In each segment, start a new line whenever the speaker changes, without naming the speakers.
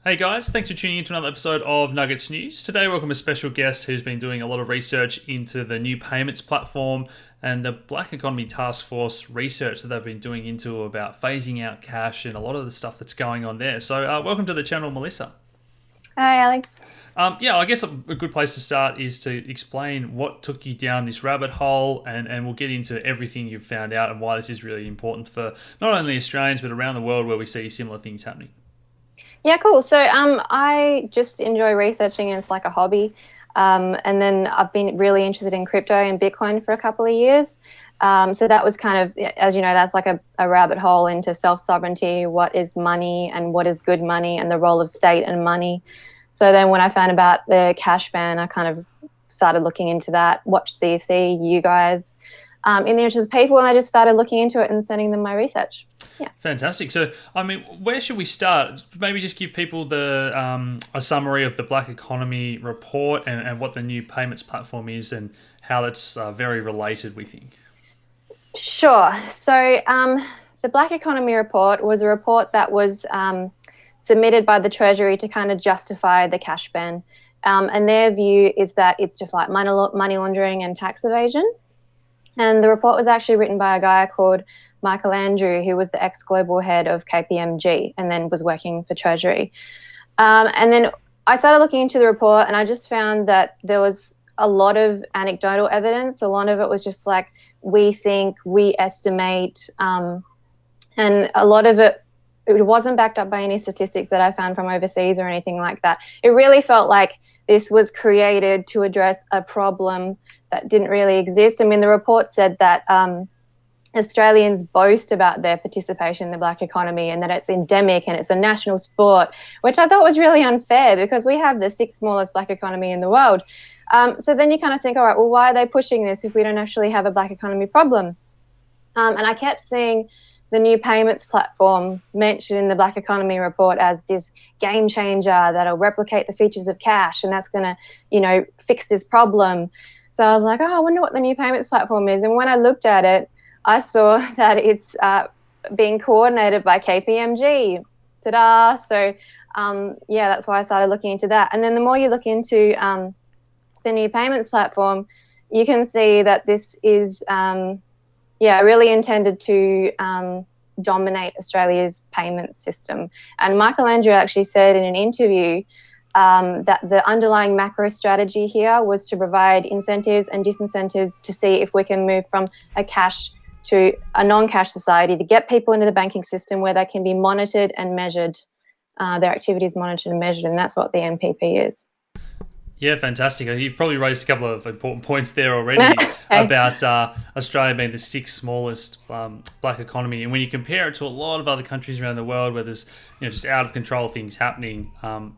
Hey guys, thanks for tuning in to another episode of Nuggets News. Today, we welcome a special guest who's been doing a lot of research into the new payments platform and the Black Economy Task Force research that they've been doing into about phasing out cash and a lot of the stuff that's going on there. So, welcome to the channel, Melissa.
Hi, Alex.
I guess a good place to start is to explain what took you down this rabbit hole, and we'll get into everything you've found out and why this is really important for not only Australians but around the world where we see similar things happening.
Yeah, cool. I just enjoy researching, and it's like a hobby. And then I've been really interested in crypto and Bitcoin for a couple of years. So that was kind of, as you know, that's like a rabbit hole into self-sovereignty, what is money and what is good money, and the role of state and money. So then when I found about the cash ban, I kind of started looking into that, watched CC, you guys, in the interest of people, and I just started looking into it and sending them my research. Yeah.
Fantastic. So, I mean, where should we start? Maybe just give people the a summary of the Black Economy report and what the new payments platform is and how that's very related, we think.
Sure. The Black Economy Report was a report that was submitted by the Treasury to kind of justify the cash ban. And their view is that it's to fight money laundering and tax evasion. And the report was actually written by a guy called Michael Andrew, who was the ex-global head of KPMG and then was working for Treasury. And then I started looking into the report, and I just found that there was a lot of anecdotal evidence. A lot of it was just like, we think, we estimate, and a lot of it wasn't backed up by any statistics that I found from overseas or anything like that. It really felt like this was created to address a problem that didn't really exist. I mean, the report said that Australians boast about their participation in the black economy and that it's endemic and it's a national sport, which I thought was really unfair because we have the sixth smallest black economy in the world. So then you kind of think, all right, well, why are they pushing this if we don't actually have a black economy problem? And I kept seeing the new payments platform mentioned in the Black Economy Report as this game changer that'll replicate the features of cash, and that's going to, fix this problem. So I was like, oh, I wonder what the new payments platform is. And when I looked at it, I saw that it's being coordinated by KPMG. Ta-da! So, that's why I started looking into that. And then the more you look into the new payments platform, you can see that this is really intended to dominate Australia's payment system. And Michael Andrew actually said in an interview that the underlying macro strategy here was to provide incentives and disincentives to see if we can move from a cash to a non-cash society to get people into the banking system where they can be monitored and measured, their activities monitored and measured, and that's what the MPP is.
Yeah, fantastic. You've probably raised a couple of important points there already
Hey.
about Australia being the sixth smallest black economy, and when you compare it to a lot of other countries around the world where there's just out of control things happening,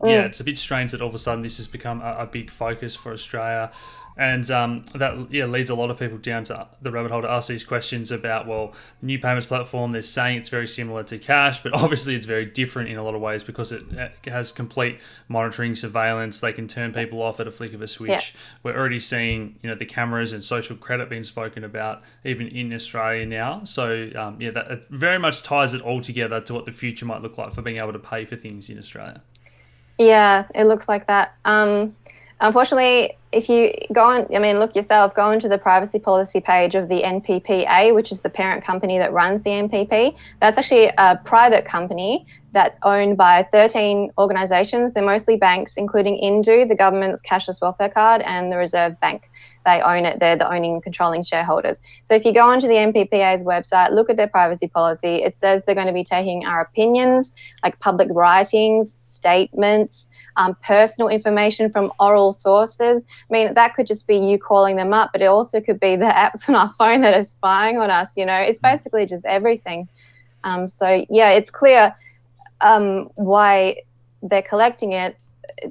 it's a bit strange that all of a sudden this has become a big focus for Australia. And that leads a lot of people down to the rabbit hole to ask these questions about, well, the new payments platform, they're saying it's very similar to cash, but obviously it's very different in a lot of ways because it has complete monitoring, surveillance. They can turn people off at a flick of a switch.
Yeah.
We're already seeing, the cameras and social credit being spoken about even in Australia now. So, that it very much ties it all together to what the future might look like for being able to pay for things in Australia.
Yeah, it looks like that. Unfortunately, if you look yourself, go into the privacy policy page of the NPPA, which is the parent company that runs the NPP. That's actually a private company that's owned by 13 organisations. They're mostly banks, including Indu, the government's cashless welfare card, and the Reserve Bank. They own it. They're the owning, controlling shareholders. So if you go onto the NPPA's website, look at their privacy policy, it says they're going to be taking our opinions, like public writings, statements, personal information from oral sources. I mean, that could just be you calling them up, but it also could be the apps on our phone that are spying on us. It's basically just everything. It's clear why they're collecting it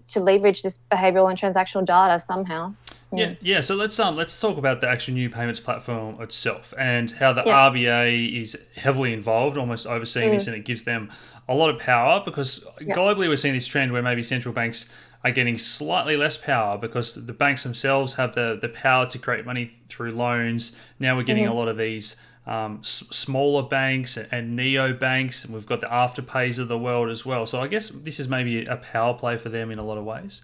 to leverage this behavioral and transactional data somehow.
Yeah. So let's talk about the actual new payments platform itself and how the
Yeah.
RBA is heavily involved, almost overseeing this, and it gives them a lot of power because globally we're seeing this trend where maybe central banks are getting slightly less power because the banks themselves have the power to create money through loans. Now we're getting a lot of these smaller banks and neo banks, and we've got the afterpays of the world as well. So I guess this is maybe a power play for them in a lot of ways.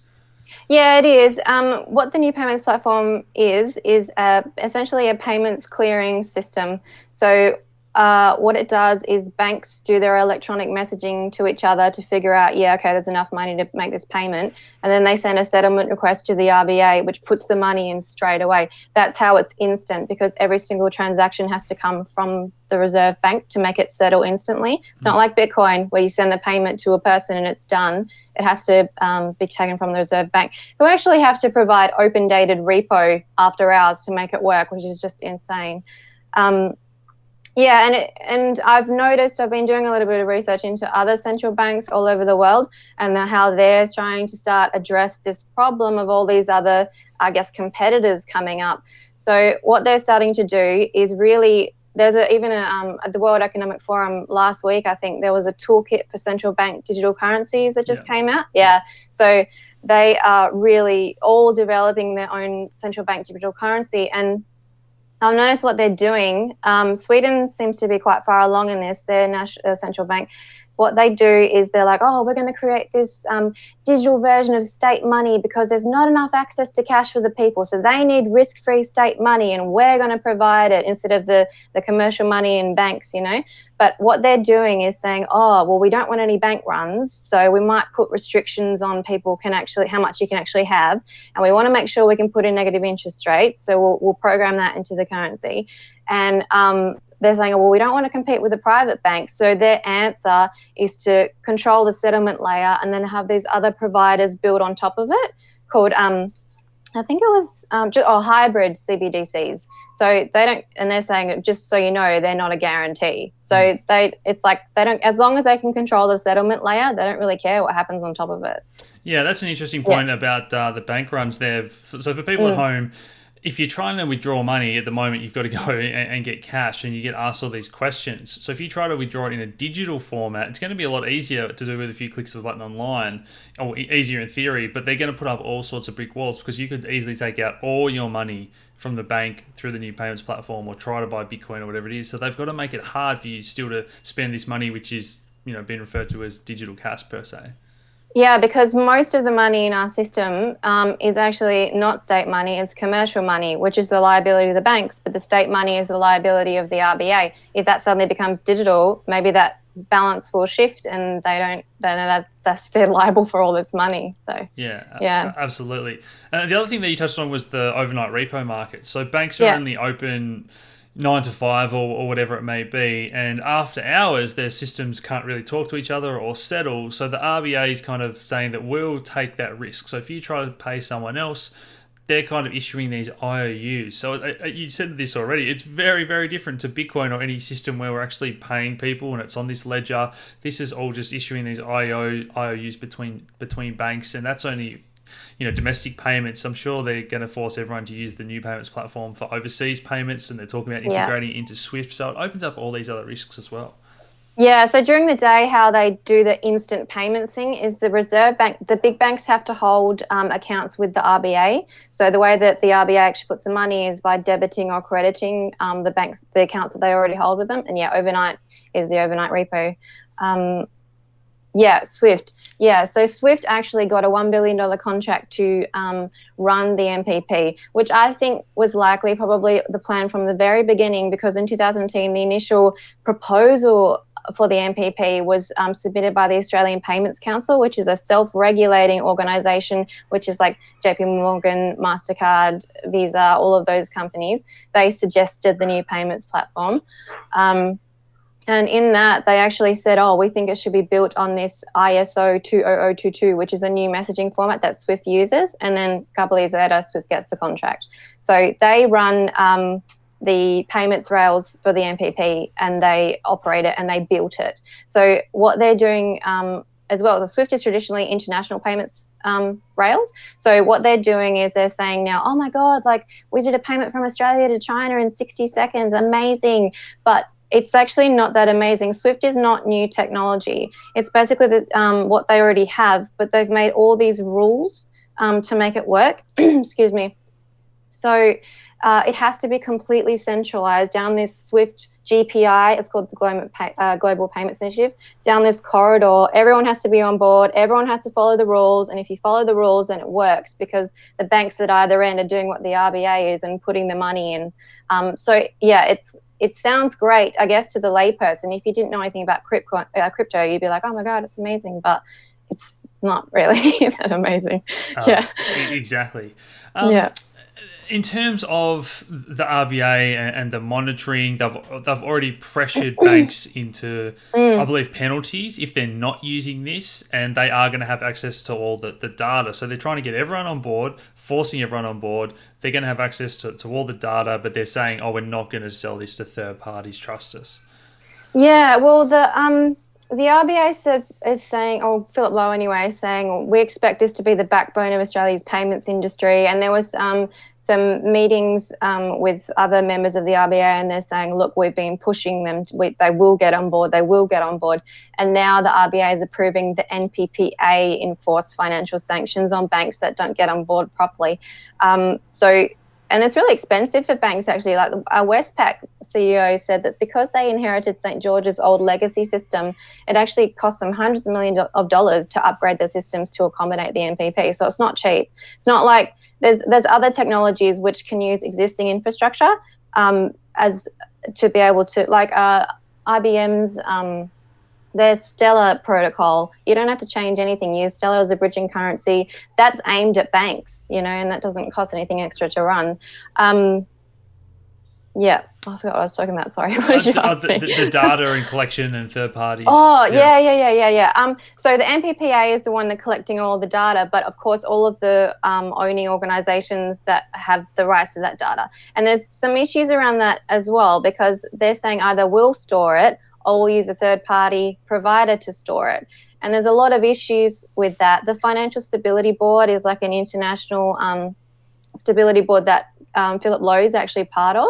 Yeah, it is. What the new payments platform is essentially a payments clearing system. So what it does is banks do their electronic messaging to each other to figure out, yeah, okay, there's enough money to make this payment. And then they send a settlement request to the RBA, which puts the money in straight away. That's how it's instant, because every single transaction has to come from the Reserve Bank to make it settle instantly. It's not like Bitcoin, where you send the payment to a person and it's done. It has to be taken from the Reserve Bank, who actually have to provide open dated repo after hours to make it work, which is just insane. Yeah, and I've noticed, I've been doing a little bit of research into other central banks all over the world, and how they're trying to start address this problem of all these other, I guess, competitors coming up. So what they're starting to do is really, there's even at the World Economic Forum last week, I think there was a toolkit for central bank digital currencies that just came out. Yeah, so they are really all developing their own central bank digital currency. And I've noticed what they're doing. Sweden seems to be quite far along in this, their national central bank. What they do is they're like, oh, we're going to create this digital version of state money because there's not enough access to cash for the people. So they need risk-free state money, and we're going to provide it instead of the commercial money in banks, you know. But what they're doing is saying, oh, well, we don't want any bank runs, so we might put restrictions on people how much you can actually have, and we want to make sure we can put in negative interest rates. So we'll program that into the currency. And they're saying, well, we don't want to compete with the private banks. So their answer is to control the settlement layer and then have these other providers build on top of it called, I think it was hybrid CBDCs. So they don't, and they're saying, just so you know, they're not a guarantee. So it's like they don't, as long as they can control the settlement layer, they don't really care what happens on top of it.
Yeah, that's an interesting point about the bank runs there. So for people at home, if you're trying to withdraw money at the moment, you've got to go and get cash, and you get asked all these questions. So if you try to withdraw it in a digital format, it's going to be a lot easier to do with a few clicks of a button online, or easier in theory, but they're going to put up all sorts of brick walls, because you could easily take out all your money from the bank through the new payments platform, or try to buy Bitcoin or whatever it is. So they've got to make it hard for you still to spend this money, which is, you know, being referred to as digital cash per se.
Yeah, because most of the money in our system is actually not state money, it's commercial money, which is the liability of the banks, but the state money is the liability of the RBA. If that suddenly becomes digital, maybe that balance will shift, and they know they're liable for all this money. So
yeah, absolutely. And the other thing that you touched on was the overnight repo market. So banks are only open 9 to 5 or whatever it may be, and after hours their systems can't really talk to each other or settle. So the RBA is kind of saying that we'll take that risk. So if you try to pay someone else, they're kind of issuing these IOUs. So you said this already, it's very, very different to Bitcoin or any system where we're actually paying people and it's on this ledger. This is all just issuing these IOUs between banks, and that's only, you know, domestic payments. I'm sure they're going to force everyone to use the new payments platform for overseas payments, and they're talking about integrating it into SWIFT. So it opens up all these other risks as well.
Yeah, so during the day, how they do the instant payment thing is the Reserve Bank, the big banks have to hold accounts with the RBA. So the way that the RBA actually puts the money is by debiting or crediting the accounts that they already hold with them. And overnight is the overnight repo. SWIFT. Yeah, so SWIFT actually got a $1 billion contract to run the MPP, which I think was likely probably the plan from the very beginning, because in 2010, the initial proposal for the MPP was submitted by the Australian Payments Council, which is a self-regulating organisation, which is like JP Morgan, MasterCard, Visa, all of those companies. They suggested the new payments platform. And in that, they actually said, we think it should be built on this ISO 20022, which is a new messaging format that SWIFT uses. And then a couple of years later, SWIFT gets the contract. So they run the payments rails for the MPP, and they operate it, and they built it. So what they're doing as well, the SWIFT is traditionally international payments rails. So what they're doing is they're saying now, oh my God, like we did a payment from Australia to China in 60 seconds, amazing. But it's actually not that amazing. SWIFT is not new technology. It's basically what they already have, but they've made all these rules to make it work. Excuse me. So it has to be completely centralized down this SWIFT GPI, it's called the Global Payments Initiative, down this corridor. Everyone has to be on board. Everyone has to follow the rules. And if you follow the rules, then it works because the banks at either end are doing what the RBA is and putting the money in. So, yeah, it sounds great, I guess, to the layperson. If you didn't know anything about crypto, you'd be like, oh, my God, it's amazing. But it's not really that amazing. Yeah.
Exactly.
Yeah.
In terms of the RBA and the monitoring, they've already pressured banks into, I believe, penalties if they're not using this, and they are going to have access to all the data. So they're trying to get everyone on board, forcing everyone on board. They're going to have access to all the data, but they're saying, oh, we're not going to sell this to third parties. Trust us.
Yeah, well, the RBA is saying, or Philip Lowe anyway, is saying we expect this to be the backbone of Australia's payments industry. And there was some meetings with other members of the RBA, and they're saying, look, we've been pushing them. They will get on board. They will get on board. And now the RBA is approving the NPPA enforced financial sanctions on banks that don't get on board properly. And it's really expensive for banks, actually. Like our Westpac CEO said that because they inherited St. George's old legacy system, it actually cost them hundreds of millions of dollars to upgrade their systems to accommodate the NPP. So it's not cheap. It's not like there's other technologies which can use existing infrastructure as to be able to, like IBM's their Stellar protocol. You don't have to change anything. Use Stellar as a bridging currency. That's aimed at banks, and that doesn't cost anything extra to run. Yeah, I forgot what I was talking about. Sorry, what did you ask me?
The data and collection and third parties.
Oh, yeah. So the NPPA is the one that's collecting all the data, but of course all of the owning organisations that have the rights to that data. And there's some issues around that as well, because they're saying either we'll store it or we'll use a third-party provider to store it. And there's a lot of issues with that. The Financial Stability Board is like an international stability board that Philip Lowe is actually part of.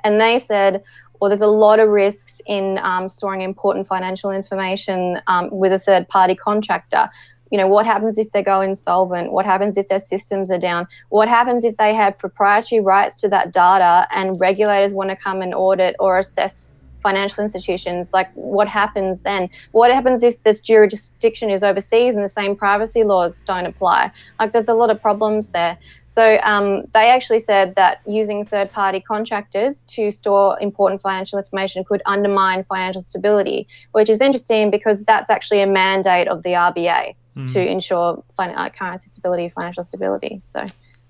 And they said, well, there's a lot of risks in storing important financial information with a third-party contractor. What happens if they go insolvent? What happens if their systems are down? What happens if they have proprietary rights to that data and regulators want to come and audit or assess financial institutions? Like, what happens then? What happens if this jurisdiction is overseas and the same privacy laws don't apply? Like, there's a lot of problems there. So they actually said that using third-party contractors to store important financial information could undermine financial stability, which is interesting because that's actually a mandate of the RBA to ensure currency stability, financial stability. So,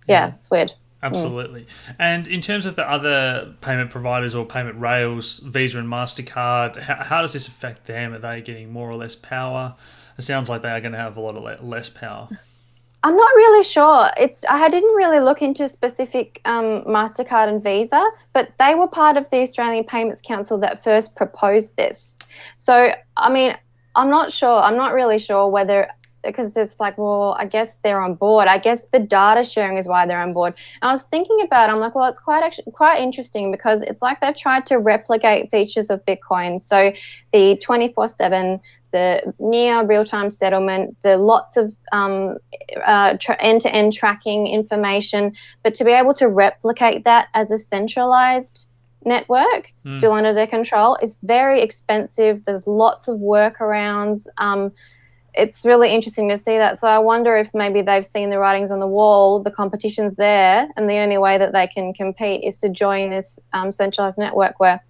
yeah, it's weird.
Absolutely. And in terms of the other payment providers or payment rails, Visa and MasterCard, how does this affect them? Are they getting more or less power? It sounds like they are going to have a lot of less power.
I'm not really sure. I didn't really look into specific MasterCard and Visa, but they were part of the Australian Payments Council that first proposed this. So, I mean, I'm not sure. I'm not really sure whether... because it's like, well, I guess they're on board. I guess the data sharing is why they're on board. And I was thinking about it, I'm like, well, it's quite interesting because it's like they've tried to replicate features of Bitcoin. So the 24/7, the near real-time settlement, the lots of end-to-end tracking information, but to be able to replicate that as a centralized network still under their control is very expensive. There's lots of workarounds. It's really interesting to see that. So I wonder if maybe they've seen the writings on the wall, the competition's there, and the only way that they can compete is to join this centralized network where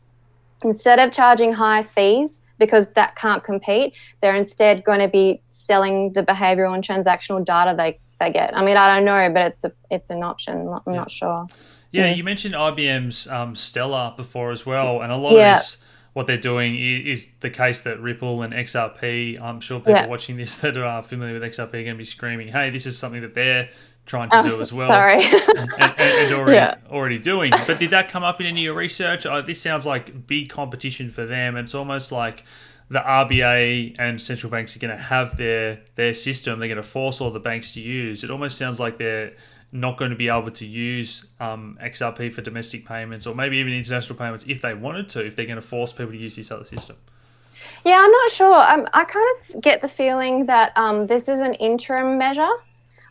instead of charging high fees, because that can't compete, they're instead going to be selling the behavioural and transactional data they get. I mean, I don't know, but it's an option. I'm not sure.
Yeah, you mentioned IBM's Stellar before as well, and a lot of this... what they're doing is the case that Ripple and XRP, I'm sure people watching this that are familiar with XRP are going to be screaming, hey, this is something that they're trying to do as well.
Sorry.
and already doing. But did that come up in any of your research? This sounds like big competition for them. It's almost like the RBA and central banks are going to have their system. They're going to force all the banks to use. It almost sounds like they're not going to be able to use XRP for domestic payments or maybe even international payments if they wanted to, if they're going to force people to use this other system.
Yeah, I'm not sure. I kind of get the feeling that this is an interim measure.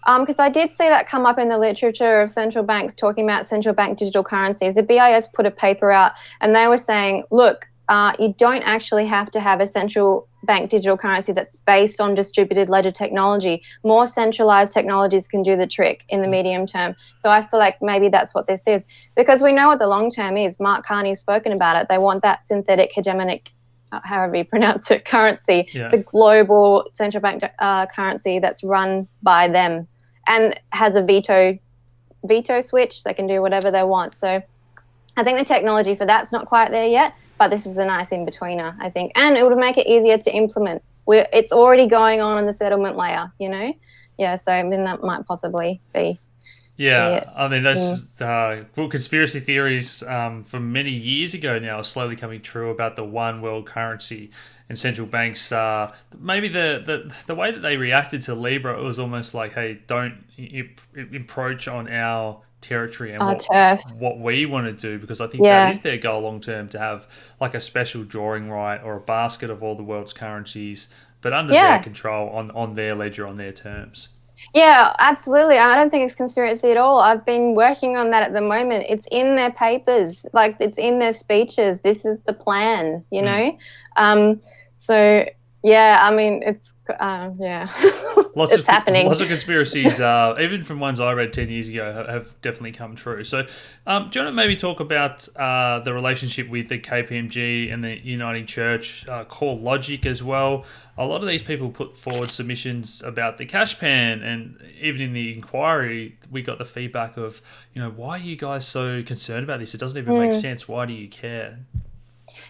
Because I did see that come up in the literature of central banks talking about central bank digital currencies. The BIS put a paper out and they were saying, look, you don't actually have to have a central bank digital currency that's based on distributed ledger technology. More centralized technologies can do the trick in the medium term. So I feel like maybe that's what this is, because we know what the long term is. Mark Carney's spoken about it. They want that synthetic hegemonic, however you pronounce it, currency, the global central bank currency that's run by them and has a veto switch. They can do whatever they want. So I think the technology for that's not quite there yet, but this is a nice in-betweener, I think. And it would make it easier to implement. It's already going on in the settlement layer, you know? Yeah, so I mean, that might possibly be.
Yeah, I mean, those conspiracy theories from many years ago now are slowly coming true about the one world currency and central banks. Maybe the way that they reacted to Libra, it was almost like, hey, don't encroach on our territory and what we want to do, because I think that is their goal long term, to have like a special drawing right or a basket of all the world's currencies, but under their control, on their ledger, on their terms.
Yeah, absolutely. I don't think it's conspiracy at all. I've been working on that at the moment. It's in their papers, like it's in their speeches. This is the plan, you know? So yeah, I mean, it's it's happening.
Lots of conspiracies, even from ones I read 10 years ago, have definitely come true. So do you want to maybe talk about the relationship with the KPMG and the Uniting Church, Core Logic as well? A lot of these people put forward submissions about the cash pan, and even in the inquiry, we got the feedback of, why are you guys so concerned about this? It doesn't even make sense. Why do you care?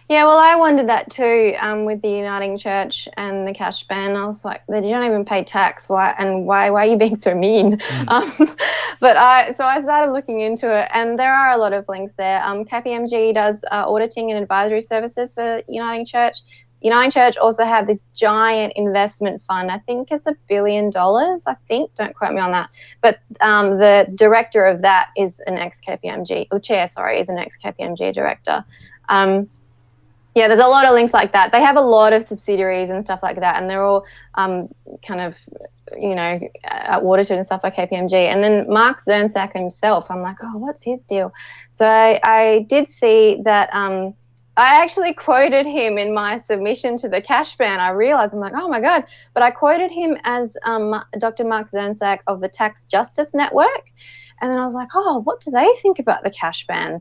Yeah, well, I wondered that too, with the Uniting Church and the cash ban. I was like, they don't even pay tax. Why are you being so mean? But I started looking into it, and there are a lot of links there. KPMG does auditing and advisory services for Uniting Church. Uniting Church also have this giant investment fund. I think it's $1 billion. I think, don't quote me on that. But the director of that is an ex-KPMG. The chair, sorry, is an ex-KPMG director. Yeah, there's a lot of links like that. They have a lot of subsidiaries and stuff like that, and they're all kind of, audited and stuff by KPMG. And then Mark Zernsak himself, I'm like, oh, what's his deal? So I did see that I actually quoted him in my submission to the cash ban. I realized, I'm like, oh my God. But I quoted him as Dr. Mark Zernsak of the Tax Justice Network. And then I was like, oh, what do they think about the cash ban?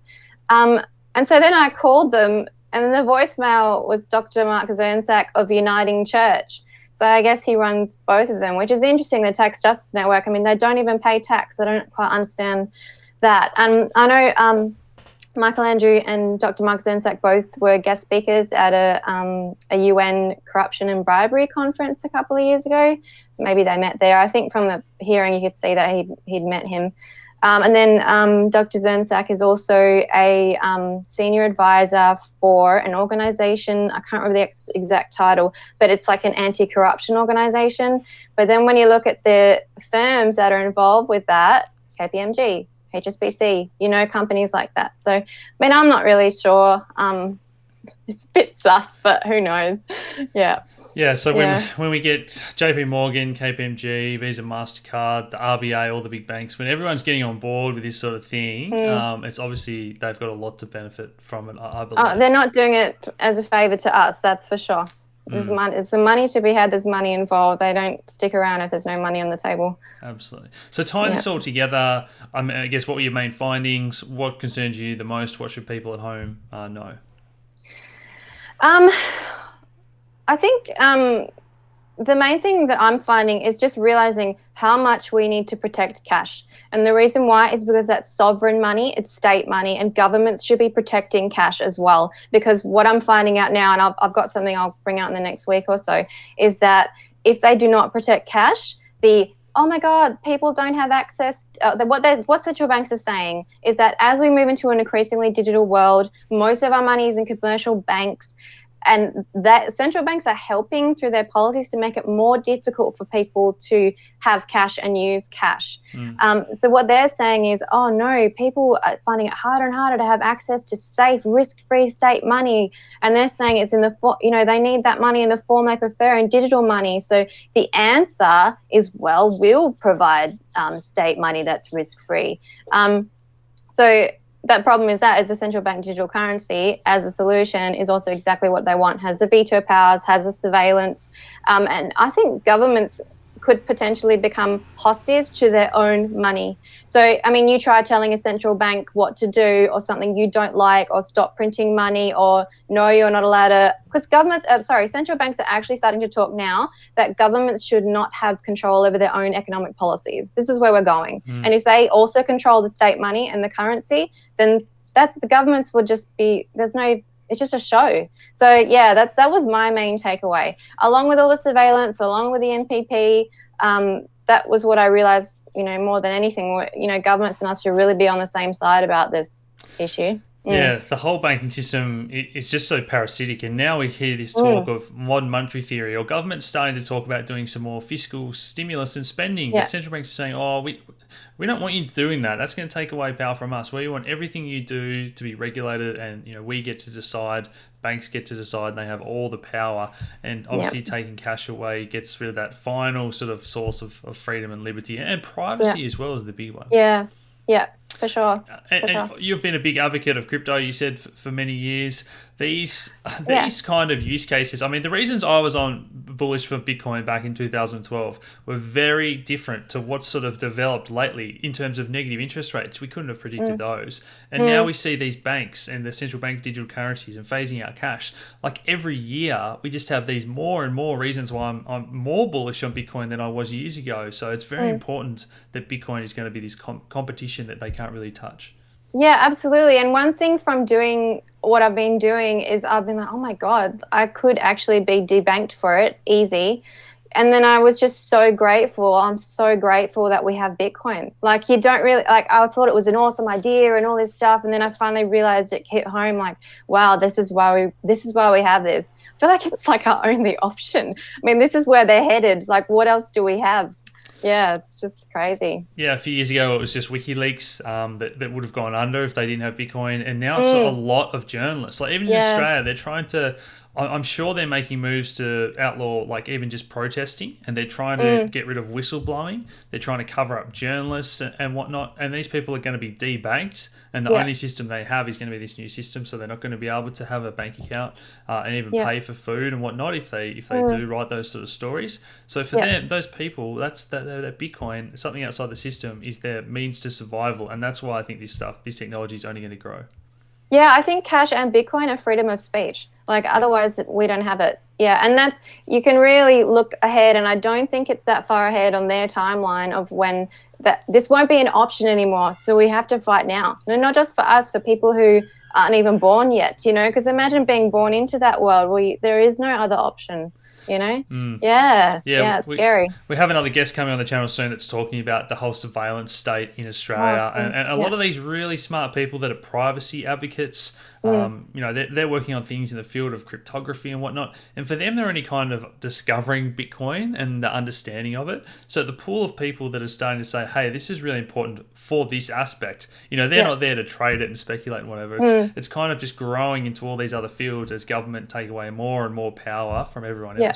And so then I called them, and the voicemail was Dr. Mark Zernsak of Uniting Church. So I guess he runs both of them, which is interesting, the Tax Justice Network. I mean, they don't even pay tax. I don't quite understand that. And I know Michael Andrew and Dr. Mark Zernsak both were guest speakers at a UN corruption and bribery conference a couple of years ago. So maybe they met there. I think from the hearing you could see that he'd met him. And then Dr. Zernsak is also a senior advisor for an organization. I can't remember the exact title, but it's like an anti-corruption organization. But then when you look at the firms that are involved with that, KPMG, HSBC, companies like that. So, I mean, I'm not really sure. It's a bit sus, but who knows? Yeah.
Yeah, so when we get JP Morgan, KPMG, Visa, MasterCard, the RBA, all the big banks, when everyone's getting on board with this sort of thing, it's obviously they've got a lot to benefit from it, I believe.
Oh, they're not doing it as a favour to us, that's for sure. There's money to be had, there's money involved. They don't stick around if there's no money on the table.
Absolutely. So tying this all together, I guess what were your main findings? What concerns you the most? What should people at home know?
I think the main thing that I'm finding is just realizing how much we need to protect cash. And the reason why is because that's sovereign money, it's state money, and governments should be protecting cash as well. Because what I'm finding out now, and I've got something I'll bring out in the next week or so, is that if they do not protect cash, oh my God, people don't have access. What central banks are saying is that as we move into an increasingly digital world, most of our money is in commercial banks. and that central banks are helping through their policies to make it more difficult for people to have cash and use cash. So what they're saying is, oh no, people are finding it harder and harder to have access to safe, risk-free state money, and they're saying it's in the they need that money in the form they prefer, in digital money. So the answer is, well, we'll provide state money that's risk-free. So that problem is that as a central bank digital currency, as a solution, is also exactly what they want. Has the veto powers, has the surveillance, and I think governments could potentially become hostage to their own money. So, I mean, you try telling a central bank what to do or something you don't like, or stop printing money, or no, you're not allowed to, because central banks are actually starting to talk now that governments should not have control over their own economic policies. This is where we're going. And if they also control the state money and the currency, then the governments would just be, it's just a show. So yeah, that was my main takeaway. Along with all the surveillance, along with the NPP, that was what I realized, more than anything, governments and us should really be on the same side about this issue.
Yeah, the whole banking system is just so parasitic, and now we hear this talk of modern monetary theory, or government's starting to talk about doing some more fiscal stimulus and spending. But central banks are saying, oh, we don't want you doing that. That's going to take away power from us. We want everything you do to be regulated, and we get to decide. Banks get to decide, and they have all the power. And obviously, taking cash away gets rid of that final sort of source of freedom and liberty, and privacy as well as the big one.
Yeah, for sure.
And you've been a big advocate of crypto, you said, for many years. These kind of use cases, I mean, the reasons I was on bullish for Bitcoin back in 2012 were very different to what's sort of developed lately in terms of negative interest rates. We couldn't have predicted those. And now we see these banks and the central bank digital currencies and phasing out cash. Like every year, we just have these more and more reasons why I'm more bullish on Bitcoin than I was years ago. So it's very important that Bitcoin is going to be this competition that they can't really touch.
Yeah, absolutely. And one thing from doing what I've been doing is I've been like, oh my God, I could actually be debanked for it, easy. And then I was just so grateful. I'm so grateful that we have Bitcoin. Like, you don't really, like, I thought it was an awesome idea and all this stuff. And then I finally realized it hit home, like, wow, this is why we have this. I feel like it's like our only option. I mean, this is where they're headed. Like, what else do we have? Yeah, it's just crazy.
Yeah, a few years ago, it was just WikiLeaks that would have gone under if they didn't have Bitcoin. And now it's a lot of journalists. Like, even in Australia, they're trying to, I'm sure they're making moves to outlaw, like, even just protesting. And they're trying to get rid of whistleblowing. They're trying to cover up journalists and whatnot. And these people are going to be debanked. And the only system they have is going to be this new system. So they're not going to be able to have a bank account and even pay for food and whatnot if they do write those sort of stories. So for them, those people, that Bitcoin, something outside the system, is their means to survival. And that's why I think this technology is only going to grow.
Yeah, I think cash and Bitcoin are freedom of speech. Like, otherwise we don't have it. Yeah, and you can really look ahead, and I don't think it's that far ahead on their timeline of when this won't be an option anymore. So we have to fight now. No, not just for us, for people who aren't even born yet, because imagine being born into that world. There is no other option. Yeah, it's scary.
We have another guest coming on the channel soon that's talking about the whole surveillance state in Australia, and a lot of these really smart people that are privacy advocates, they're working on things in the field of cryptography and whatnot, and for them, they're only kind of discovering Bitcoin and the understanding of it. So the pool of people that are starting to say, hey, this is really important for this aspect, they're not there to trade it and speculate and whatever. It's kind of just growing into all these other fields as government take away more and more power from everyone else.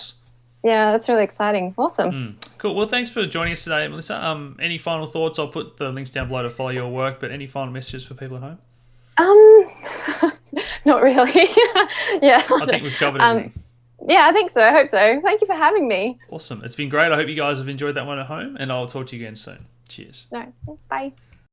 Yeah, that's really exciting. Awesome.
Cool. Well, thanks for joining us today, Melissa. Any final thoughts? I'll put the links down below to follow your work, but any final messages for people at home?
Not really. Yeah.
I think we've covered everything.
Yeah, I think so. I hope so. Thank you for having me.
Awesome. It's been great. I hope you guys have enjoyed that one at home, and I'll talk to you again soon. Cheers.
All right. Bye.